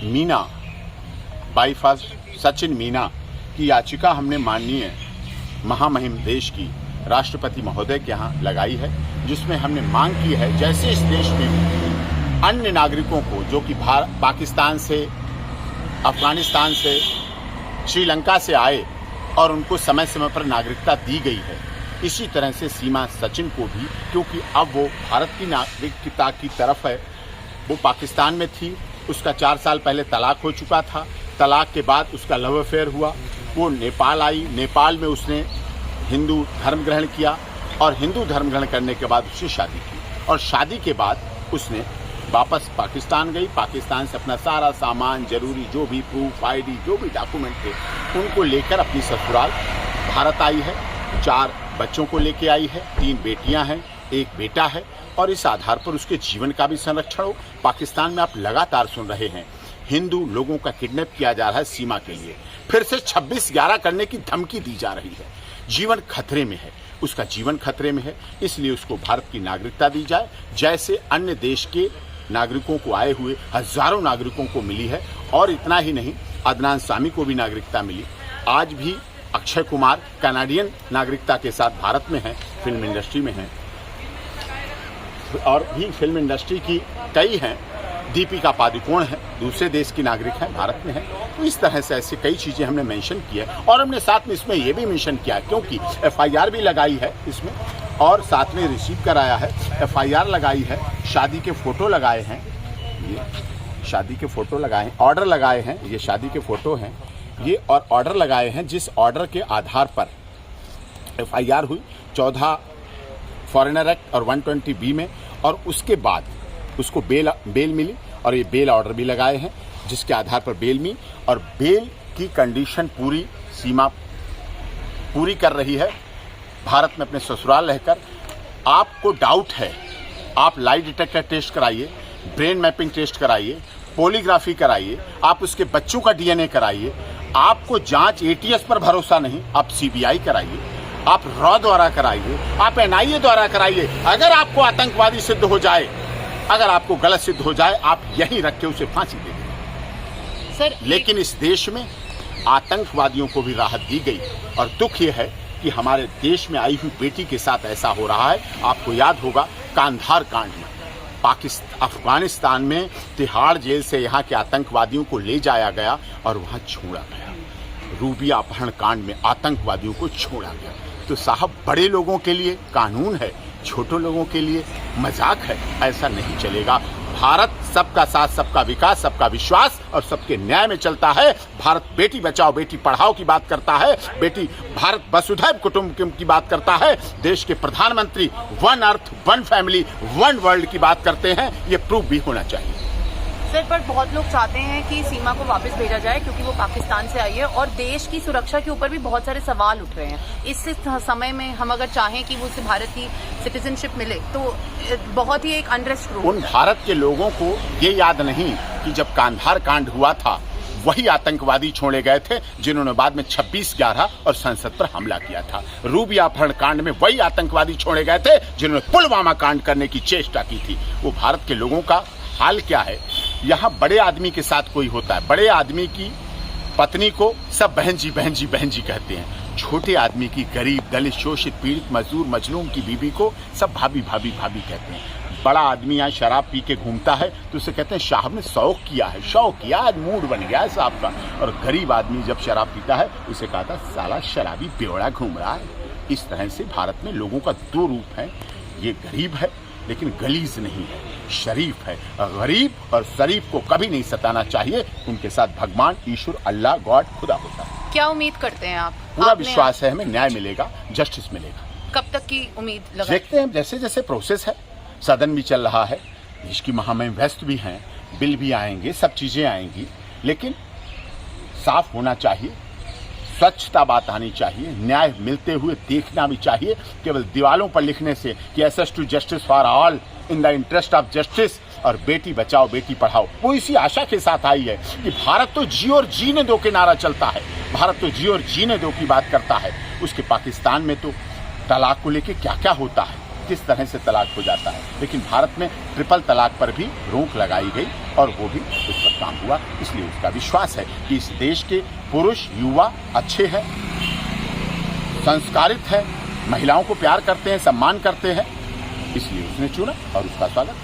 मीना बाईफास सचिन मीना की याचिका हमने माननीय महामहिम देश की राष्ट्रपति महोदय के यहाँ लगाई है, जिसमें हमने मांग की है जैसे इस देश में अन्य नागरिकों को जो कि पाकिस्तान से, अफगानिस्तान से, श्रीलंका से आए और उनको समय समय पर नागरिकता दी गई है, इसी तरह से सीमा सचिन को भी, क्योंकि अब वो भारत की नागरिकता की तरफ है। वो पाकिस्तान में थी, उसका 4 साल पहले तलाक हो चुका था। तलाक के बाद उसका लव अफेयर हुआ, वो नेपाल आई, नेपाल में उसने हिंदू धर्म ग्रहण किया और हिंदू धर्म ग्रहण करने के बाद उससे शादी की और शादी के बाद उसने वापस पाकिस्तान गई। पाकिस्तान से अपना सारा सामान, जरूरी जो भी प्रूफ, आईडी, जो भी डॉक्यूमेंट थे, उनको लेकर अपनी ससुराल भारत आई है। 4 बच्चों को लेके आई है, 3 बेटियां हैं, 1 बेटा है और इस आधार पर उसके जीवन का भी संरक्षण हो। पाकिस्तान में आप लगातार सुन रहे हैं हिंदू लोगों का किडनैप किया जा रहा है सीमा के लिए, फिर से 26/11 करने की धमकी दी जा रही है। जीवन खतरे में है, उसका जीवन खतरे में है, इसलिए उसको भारत की नागरिकता दी जाए जैसे अन्य देश के नागरिकों को आए हुए हजारों नागरिकों को मिली है। और इतना ही नहीं, अदनान सामी को भी नागरिकता मिली। आज भी अक्षय कुमार कनाडियन नागरिकता के साथ भारत में है, फिल्म इंडस्ट्री में है और भी फिल्म इंडस्ट्री की कई हैं। दीपिका पादुकोण है, दूसरे देश की नागरिक है, भारत में है। तो इस तरह से ऐसी कई चीज़ें हमने मेंशन की है और हमने साथ में इसमें ये भी मेंशन किया है, क्योंकि FIR भी लगाई है इसमें और साथ में रिसीव कराया है। FIR लगाई है, शादी के फोटो लगाए हैं, ये शादी के फोटो लगाए हैं, ऑर्डर लगाए हैं, ये शादी के फोटो हैं ये, और ऑर्डर लगाए हैं जिस ऑर्डर के आधार पर FIR हुई 14 फॉरेनर एक्ट और 120B में, और उसके बाद उसको बेल मिली और ये बेल ऑर्डर भी लगाए हैं जिसके आधार पर बेल मिली और बेल की कंडीशन पूरी सीमा पूरी कर रही है भारत में अपने ससुराल रहकर। आपको डाउट है, आप लाई डिटेक्टर टेस्ट कराइए, ब्रेन मैपिंग टेस्ट कराइए, पॉलीग्राफी कराइए, आप उसके बच्चों का DNA कराइए। आपको जांच ATS पर भरोसा नहीं, आप CBI कराइए, आप रॉ द्वारा कराइए, आप NIA द्वारा कराइए। अगर आपको आतंकवादी सिद्ध हो जाए, अगर आपको गलत सिद्ध हो जाए, आप यहीं रख के उसे फांसी दे दें सर। लेकिन इस देश में आतंकवादियों को भी राहत दी गई और दुख यह है कि हमारे देश में आई हुई बेटी के साथ ऐसा हो रहा है। आपको याद होगा कांधार कांड में अफगानिस्तान में तिहाड़ जेल से यहाँ के आतंकवादियों को ले जाया गया और वहाँ छोड़ा गया। रूबिया अपहरण कांड में आतंकवादियों को छोड़ा गया। तो साहब, बड़े लोगों के लिए कानून है, छोटों लोगों के लिए मजाक है, ऐसा नहीं चलेगा। भारत सबका साथ, सबका विकास, सबका विश्वास और सबके न्याय में चलता है। भारत बेटी बचाओ बेटी पढ़ाओ की बात करता है, भारत वसुधैव कुटुंबकम की बात करता है। देश के प्रधानमंत्री 1 अर्थ 1 फैमिली 1 वर्ल्ड की बात करते हैं। ये प्रूफ भी होना चाहिए सर। पर बहुत लोग चाहते हैं कि सीमा को वापस भेजा जाए क्योंकि वो पाकिस्तान से आई है और देश की सुरक्षा के ऊपर भी बहुत सारे सवाल उठ रहे हैं। इस समय में हम अगर चाहें कि वो उसे भारत की सिटीजनशिप मिले तो बहुत ही एक अनरेस्ट। उन भारत के लोगों को ये याद नहीं कि जब कांधार कांड हुआ था वही आतंकवादी छोड़े गए थे जिन्होंने बाद में 26/11 और संसद पर हमला किया था। रूबिया अपहरण कांड में वही आतंकवादी छोड़े गए थे जिन्होंने पुलवामा कांड करने की चेष्टा की थी। वो भारत के लोगों का हाल क्या है? यहाँ बड़े आदमी के साथ कोई होता है, बड़े आदमी की पत्नी को सब बहन जी बहन जी बहन जी कहते हैं। छोटे आदमी की, गरीब, दलित, शोषित, पीड़ित, मजदूर, मजलूम की बीबी को सब भाभी भाभी भाभी कहते हैं। बड़ा आदमी यहाँ शराब पी के घूमता है तो उसे कहते हैं साहब ने शौक किया है, शौक किया, आज मूड बन गया है साहब का। और गरीब आदमी जब शराब पीता है उसे कहता है साला शराबी बेवड़ा घूम रहा है। इस तरह से भारत में लोगों का 2 रूप है। ये गरीब है लेकिन गलीज नहीं है, शरीफ है। गरीब और शरीफ को कभी नहीं सताना चाहिए। उनके साथ भगवान, ईश्वर, अल्लाह, गॉड, खुदा होता है। क्या उम्मीद करते हैं आप? पूरा विश्वास है हमें, न्याय मिलेगा, जस्टिस मिलेगा। कब तक की उम्मीद लगा? देखते हैं, जैसे जैसे प्रोसेस है, सदन भी चल रहा है, देश की महामहिम व्यस्त भी हैं, बिल भी आएंगे, सब चीजें आएंगी, लेकिन साफ होना चाहिए, स्वच्छता बात आनी चाहिए, न्याय मिलते हुए देखना भी चाहिए। केवल दीवालों पर लिखने से कि access to justice for all in the interest of justice और बेटी बचाओ बेटी पढ़ाओ, वो इसी आशा के साथ आई है कि भारत तो जी और जीने दो के नारा चलता है, भारत तो जी और जीने दो की बात करता है। उसके पाकिस्तान में तो तलाक को लेके क्या क्या होता है, किस तरह से तलाक हो जाता है। लेकिन भारत में ट्रिपल तलाक पर भी रोक लगाई गई और वो भी उस पर काम हुआ। इसलिए उसका विश्वास है कि इस देश के पुरुष युवा अच्छे हैं, संस्कारित हैं, महिलाओं को प्यार करते हैं, सम्मान करते हैं, इसलिए उसने चुना और उसका स्वागत।